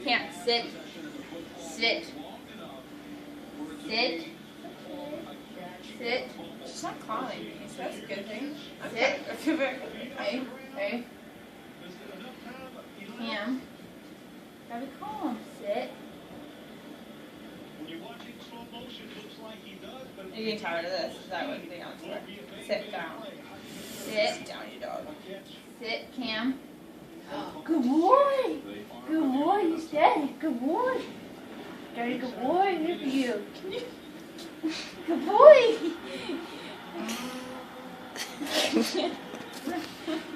Can't sit. Sit. Sit. Sit. She's not calling me, so that's a good thing. Sit. Hey, hey. Cam. Gotta be calm. Sit. You're getting tired of this. Is that what they answer? Sit down. Sit. Sit down, you dog. Sit, Cam. Good boy. Good boy. You stay. Good boy. Daddy, good boy. Look at you. Good boy.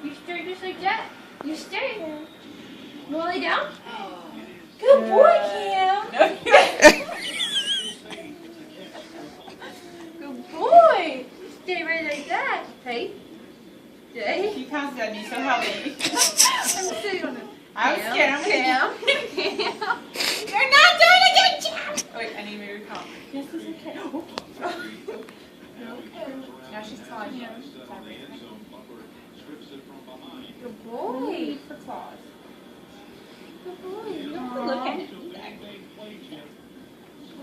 You stay just like that. You stay. You wanna lay down? Good boy, Cam. No, Good boy. Stay right like that. Hey. Stay. She pounds at me, so help me. I'm sitting on it. I was scared. I'm Cam. gonna Cam. You're not doing a good job. Oh, wait, I need me to recall. Yes, it's okay. Now she's calling you. Good boy. For claws. Good boy. Look at it.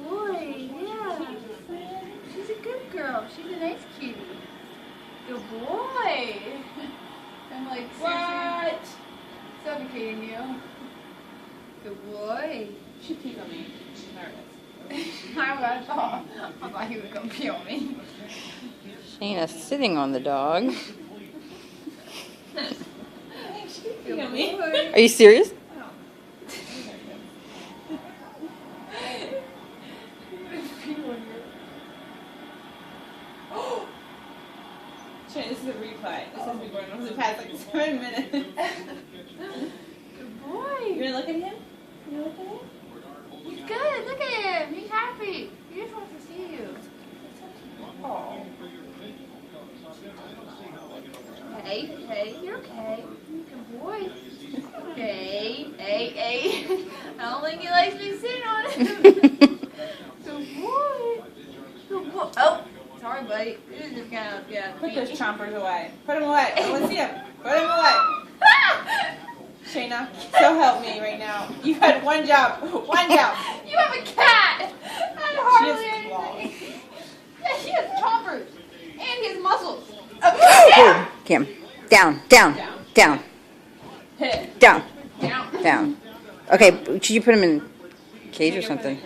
Boy, yeah. She's a good girl. She's a nice cutie. Good boy. I'm like, What? suffocating you. Good boy. She peed on me. She's nervous. I thought he would come pee on me. Shayna's sitting on the dog. She peed on me. Are you serious? Shane, this is a replay. This has been going on for the past like 7 minutes. Good boy. You gonna look at him? You look at him? He's good. Look at him. He's happy. He just wants to see you. Oh. Hey, hey, you're okay. Good boy. Hey, hey, hey. I don't think he likes me sitting on him. Good boy. Good boy. Oh, sorry, buddy. This is just kind of, yeah. Put those chompers away. Put them away. I want to see them. Put them away. Shayna, so help me right now. You had one job. One job. You have a cat. Not She hardly has anything. Yeah, she has chompers. And he has muscles. Oh, Cam. Down, down, down, Hit. down, Down. down. Okay, should you put him in a cage or something?